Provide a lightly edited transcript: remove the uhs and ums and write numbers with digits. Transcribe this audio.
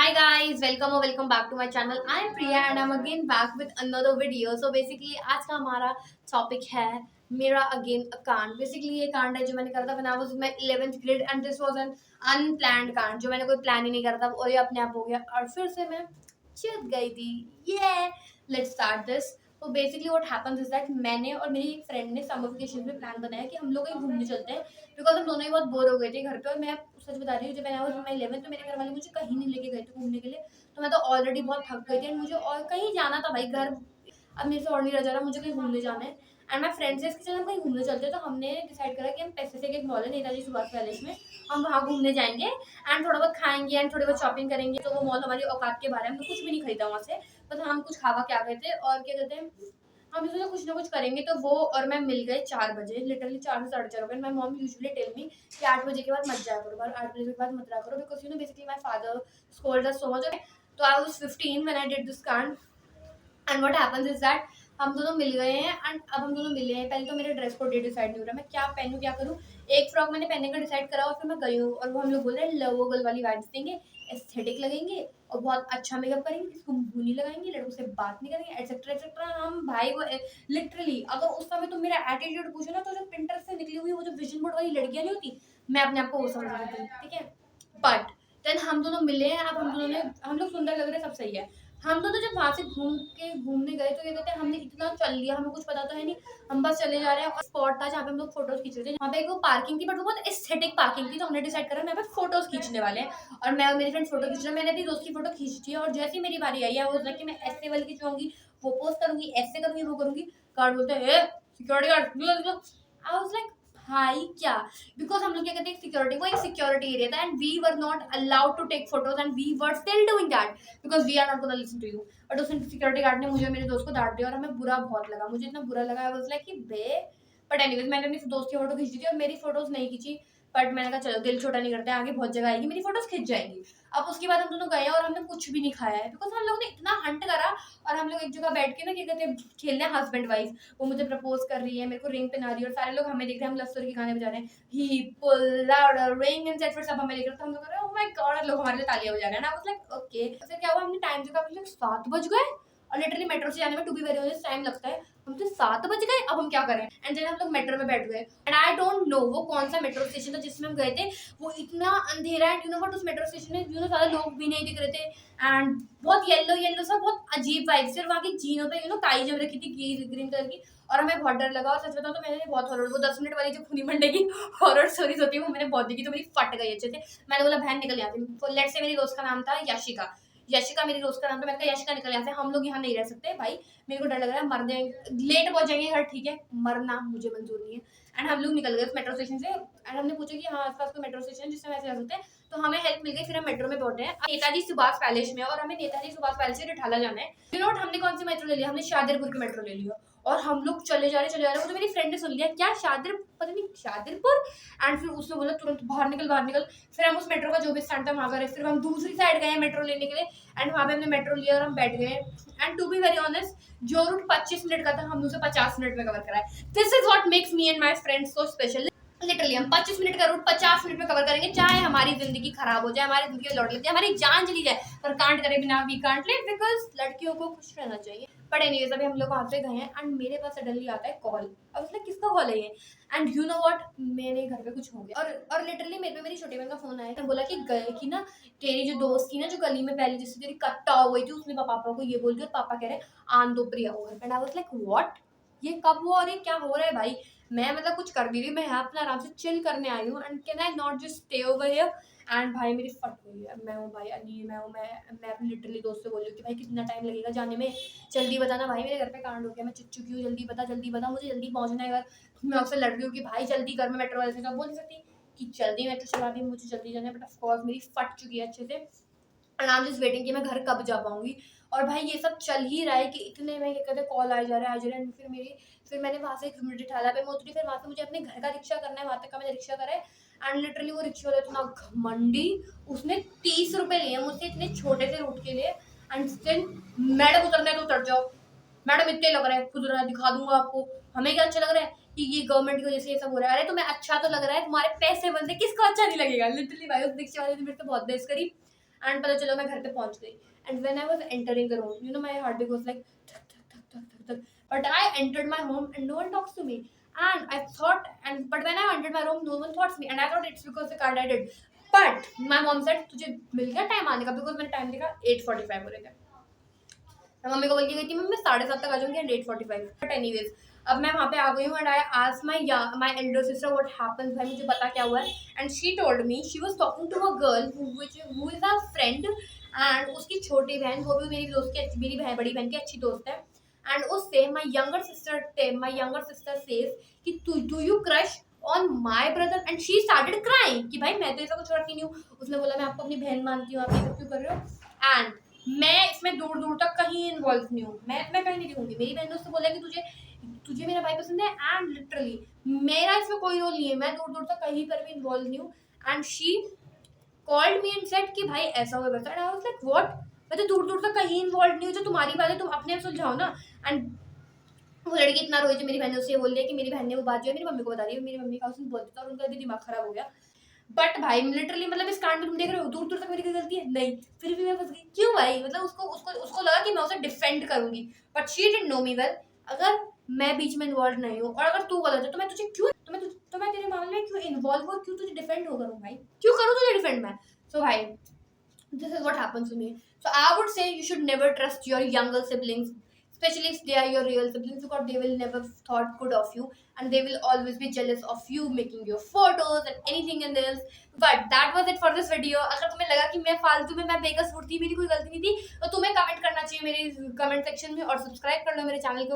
Hi guys, welcome or welcome back to my channel. I am Priya and I'm again back with another video. So basically आज का हमारा topic है मेरा again a कांड. Basically ये कांड है जो मैंने करा था when I was in my 11th grade and this was an unplanned कांड जो मैंने कोई प्लान ही नहीं करा था और ये अपने आप हो गया और फिर से मैं चिढ़ गई थी. Yeah, let's start this. तो basically what happens is that मैंने और मेरी एक फ्रेंड ने समर वेकेशन में प्लान बनाया कि हम लोग कहीं घूमने चलते हैं बिकॉज हम दोनों ही बहुत बोर हो गए थे घर पे. और मैं सच बता रही हूँ जब मैं मैं 11 तो मेरे घर वाले मुझे कहीं नहीं लेके गए थे घूमने के लिए. तो मैं तो ऑलरेडी बहुत थक गई थी एंड मुझे और कहीं जाना था भाई. घर अब मेरे से और नहीं रह जा रहा, मुझे कहीं घूमने जाना है. एंड माई फ्रेंड से इसके चल हम कहीं घूमने चलते हैं. तो हमने डिसाइड करा कि हम पैसे से एक मॉल है नेताजी सुभाष पैलेस में, हम वहाँ घूमने जाएंगे एंड थोड़ा बहुत खाएंगे एंड थोड़ी बहुत शॉपिंग करेंगे. तो वो मॉल हमारी औकात के बारे में कुछ भी नहीं खरीदा वहाँ से, बस हम कुछ खावा के आ गए थे. और क्या कहते हैं हम सोचा कुछ ना कुछ करेंगे. तो वो और मैं मिल गए 4 बजे, लिटरली 4 से 4:30 हो गए. My mom usually tell me कि 8 बजे के बाद मत जाया करो, 8 बजे के बाद मत रहा करो because basically my father scold us so much. तो I was 15 when I did this कांड. And what happens is that हम दोनों मिल गए हैं एंड अब हम दोनों मिले हैं. पहले तो मेरे ड्रेस कोड डिसाइड नहीं हो रहा मैं क्या पहनूं क्या करूं. एक फ्रॉक मैंने पहनने का डिसाइड करा और फिर मैं गई हूँ और वो हम लोग बोल रहे हैं लव गर्ल वाली वाइब्स देंगे, एस्थेटिक लगेंगे और बहुत अच्छा मेकअप करेंगे, किसको मुंह नहीं लगाएंगे, लड़कों से बात नहीं करेंगे एटसेट्रा एटसेट्रा. हम भाई वो लिटरली अगर उस समय तुम मेरा एटीट्यूड पूछो ना तो जो पिंटरेस्ट से निकली हुई वो जो विजन बोर्ड वाली लड़कियां नहीं होती, मैं अपने आप को वो समझ रही थी. ठीक है, बट देन हम दोनों मिले हैं. अब हम दोनों ने हम लोग सुंदर लग रहे हैं, सब सही है. हम दोनों जब वहां से घूमने गए तो ये कहते हैं हमने इतना चल लिया, हमें कुछ पता तो है नहीं, हम बस चले जा रहे हैं. और स्पॉट था जहाँ पे हम लोग फोटोज खींच रहे थे. वहाँ पे एक वो पार्किंग थी बट वो बहुत एस्थेटिक पार्किंग थी. तो हमने डिसाइड करा मैं फोटोज खींचने वाले हैं और मैं और मेरी फ्रेंड फोटो खींच रहे हैं. मैंने अपनी दोस्त की फोटो खींची थी और जैसे ही मेरी बारी आई है वो कि मैं ऐसे वाली खिंचवाऊंगी, वो पोस्ट करूंगी, ऐसे करूंगी, वो करूंगी. गार्ड बोलते हैं security guard. I was like भाई क्या, बिकॉज हम लोग क्या कहते हैं सिक्योरिटी, वो एक सिक्योरिटी एरिया था and we were not allowed to take photos and we were still doing that because we are not gonna listen to you. But उस सिक्योरिटी गार्ड ने मुझे मेरे दोस्त को डांट दिया और हमें बुरा बहुत लगा. मुझे इतना बुरा लगा, आई वाज लाइक कि बे. बट एनीवेज मैंने अपनी दोस्त की फोटो खींची थी और मेरी फोटोज नहीं खींची. बट मैंने कहा चलो दिल छोटा नहीं करते, आगे बहुत जगह आएगी, मेरी फोटोज खिंच जाएंगी. अब उसके बाद हम दोनों गए और हमने कुछ भी नहीं खाया है बिकॉज हम लोगों ने इतना हंट करा. और हम लोग एक जगह बैठ के ना क्या कहते हैं खेलने हस्बैंड वाइफ, वो मुझे प्रपोज कर रही है, मेरे को रिंग पहना रही है और सारे लोग हमें देख रहे हैं, हम लव स्टोरी के गाने बजा रहे हैं. ही pulled out a ring and set, फिर सब हमें देख रहे हैं. तो हम लोग कर रहे हैं ओह माय गॉड, लोग हमारे लिए तालियां बजा रहे हैं ना. आई वाज लाइक ओके. फिर क्या हुआ, हमने टाइम देखा, 7 बज गए और लिटरली मेट्रो से जाने में to be very honest time लगता है. हम तो 7 बज गए, अब हम क्या करें. एंड देन हम लोग मेट्रो में बैठ गए एंड आई डोंट नो वो कौन सा मेट्रो स्टेशन था जिसमें हम गए थे. वो इतना अंधेरा एंड व्हाट उस मेट्रो स्टेशन में सारे लोग भी नहीं दिख रहे थे एंड बहुत येलो येलो सा बहुत अजीब वाइब से. और वहाँ की जीनों पे काई जम रखी थी ग्रीन कलर की और हमें बहुत डर लगा. और सच बताऊं तो मैंने बहुत हॉरर, वो 10 मिनट वाली जो खूनी मंडे की हॉरर स्टोरीज होती है वो मैंने बहुत देखी तो मेरी फट गई अच्छे से. मैंने बोला बहन निकल यहाँ से. लेट से मेरी दोस्त का नाम था यशिका. यशिका मेरी दोस्त का नाम था. मैंने कहा यशिका निकल यहाँ से, हम लोग यहाँ नहीं रह सकते भाई, मेरे को डर लग रहा है, मर जाएंगे, लेट पहुंच जाएंगे घर. ठीक है, मरना मुझे मंजूर नहीं है. एंड हम लोग निकल गए मेट्रो स्टेशन से एंड हमने पूछा कि हाँ आसपास कोई मेट्रो स्टेशन जिससे हम ऐसे जा सकते हैं. तो हमें हेल्प मिल गई. फिर हम मेट्रो में बैठे हैं नेताजी सुभाष पैलेस में और हमें नेताजी सुभाष पैलेस से रिठाला जाना है. यू नो हमने कौन सी मेट्रो ले लिया, हमने शादिरपुर की मेट्रो ले लिया. और हम लोग चले जा रहे वो तो मेरी फ्रेंड ने सुन लिया क्या शादिर, पता नहीं शादिरपुर. एंड फिर उसने बोला तुरंत बाहर निकल बाहर निकल. फिर हम उस मेट्रो का जो भी स्टैंड था वहां गए, फिर हम दूसरी साइड गए मेट्रो लेने के लिए एंड वहां पे हमने मेट्रो लिया और हम बैठ गए. And to be very honest जो रूट 25 मिनट का था हमने उसे 50 मिनट में कवर करा है. This is what makes me and my friends so special. Literally हम 25 मिनट का रूट 50 मिनट में कवर करेंगे, चाहे हमारी जिंदगी खराब हो जाए, हमारी जिंदगी में लौट लग जाए, हमारी जान चली जाए, पर कांट करे बिना वी कांट लिव बिकॉज लड़कियों को खुश रहना चाहिए. बट एनीवेज अभी हम लोग वहां पे गए हैं एंड मेरे पास सडनली आता है कॉल. अब उसने किसका कॉल है ये. एंड यू नो व्हाट, मेरे घर पे कुछ हो गया और लिटरली मेरे पे मेरी छोटी बहन का फोन आया था. बोला कि गए कि ना तेरी जो दोस्त थी ना जो गली में पहले जिससे तेरी कट्टा हो गई थी, उसने पापा को ये बोल दिया और पापा कह रहे आन दो Priya over. And I was like what, ये कब हुआ और ये क्या हो रहा है भाई. मैं मतलब कुछ कर भी रही, मैं यहाँ अपना आराम से चिल करने आई हूँ and can I not just stay over here. And भाई मेरी फट गई है. मैं हूँ भाई अली, मैं अपनी लिटरली दोस्त से बोल रही हूँ कि भाई कितना टाइम लगेगा जाने में, जल्दी बताना भाई, मेरे घर पे कांड हो गया, मैं चिट चुकी हूँ, जल्दी बता मुझे जल्दी पहुंचना है घर. मैं उससे लड़ रही हूँ कि भाई जल्दी कर. मैं मेट्रो वाले से बोल नहीं सकती कि जल्दी मेट्रो चला दी, मुझे जल्दी जाना है. बट ऑफकोर्स मेरी फट चुकी है अच्छे से and I am just waiting कि मैं घर कब जा पाऊंगी. और भाई ये सब चल ही रहा है कि इतने में क्या कहते हैं कॉल आ जा रहा है. फिर मैंने वहाँ से रिठाला पे मैं उतरी, फिर वहाँ से मुझे अपने घर का रिक्शा करना है, वहाँ तक का मैंने रिक्शा करा है. एंड लिटरली वो रिक्शा वाला इतना घमंडी, उसने 30 रुपए लिए मुझसे इतने छोटे से रूट के लिए. एंड स्टिल मैडम उतरना है तो उतर जाओ, मैडम इतने लग रहा है, खुद रहा दिखा दूंगा आपको, हमें क्या अच्छा लग रहा है कि ये गवर्नमेंट की वजह से ये सब हो रहा है. अरे तुम्हें अच्छा तो लग रहा है, तुम्हारे पैसे बनते, किसको अच्छा नहीं लगेगा. लिटरली भाई उस रिक्शा वाले ने मेरे से बहुत बहस करी एंड पता चला मैं घर पे पहुंच गई. And when I was entering the room, you know, my heart beat was like थक थक थक थक थक थक. But I entered my home and no one talks to me. And I thought, but when I entered my room, no one thought me. And I thought it's because the card I did. But my mom said, तुझे मिल गया time आने का, because मैंने time देखा 8:45 हो रहे थे. मैं मम्मी को बोल के गई थी, मम्मी मैं 7:30 तक आ जाऊंगी एंड 8:45. बट एनीवेज, अब मैं वहाँ पे आ गई हूँ and I asked my elder sister what happened, भाई मुझे पता क्या हुआ है. And she told me she was talking to a girl who is a friend, and उसकी छोटी बहन, वो भी मेरी दोस्त की मेरी बहन, बड़ी बहन की अच्छी दोस्त है. एंड उससे माय यंगर सिस्टर सेज कि do you crush on my brother, and she started crying कि भाई मैं तो ऐसा कुछ करती नहीं हूँ. उसने बोला मैं आपको अपनी बहन मानती हूँ, आप ये सब क्यों कर रहे हो. एंड मैं इसमें दूर दूर तक कहीं इन्वॉल्व नहीं हूँ, मैं कहीं नहीं रहूंगी. मेरी बहन ने उससे बोला कि तुझे तुझे मेरा भाई पसंद है, एंड लिटरली मेरा इसमें कोई रोल नहीं है, मैं दूर दूर तक कहीं पर भी इन्वॉल्व नहीं हूँ. And she called me and said कि भाई ऐसा हुआ वैसा. And I was like what, मैं तो दूर दूर तक कहीं इन्वॉल्व नहीं हूँ, जो तुम्हारी बात है तुम अपने आप सुलझाओ ना. एंड वो लड़की इतना रोई, जो मेरी बहन ने उससे बोल दिया कि मेरी बहन ने वो बात जो है मेरी मम्मी को बता दी. मेरी मम्मी का उसने बोल दिया और उनका भी दिमाग खराब हो गया. बट भाई लिटरली मतलब इस कांड में तुम देख रहे हो दूर दूर तक मेरी कोई गलती है नहीं, फिर भी मैं फंस गई. क्यों भाई, मतलब उसको उसको उसको लगा कि मैं उसे डिफेंड करूंगी. But she didn't know me well. अगर मैं बीच में इन्वॉल्व नहीं हूँ और अगर तू गलत है तो मैं तुझे क्यों, तो मैं तेरे मामले में क्यों इन्वॉल्व और क्यों तुझे डिफेंड हो करूँ भाई, क्यों करूँ तुझे डिफेंड मैं. सो भाई this is what happens to me. So I would say you should never trust your younger siblings, especially if they are your real siblings, because they will never thought good of you and they will always be jealous of you making your photos and anything in this. But that was it for this video. अगर तुम्हें लगा कि मैं फालतू में मैं बेकसूर थी, मेरी कोई गलती नहीं थी, तो तुम्हें कमेंट करना चाहिए मेरे कमेंट सेक्शन में और सब्सक्राइब कर लो मेरे चैनल को.